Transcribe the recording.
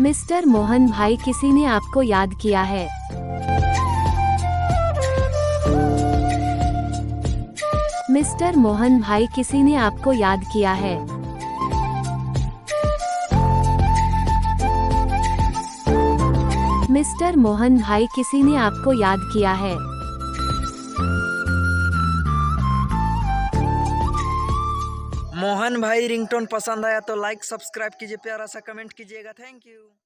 Mister Mohan भाई, किसी ने आपको याद किया है। मिस्टर मोहन भाई, किसी ने आपको याद किया है। मिस्टर मोहन भाई, किसी ने आपको याद किया है। मोहन भाई, रिंगटोन पसंद आया तो लाइक सब्सक्राइब कीजिए, प्यारा सा कमेंट कीजिएगा। Thank you.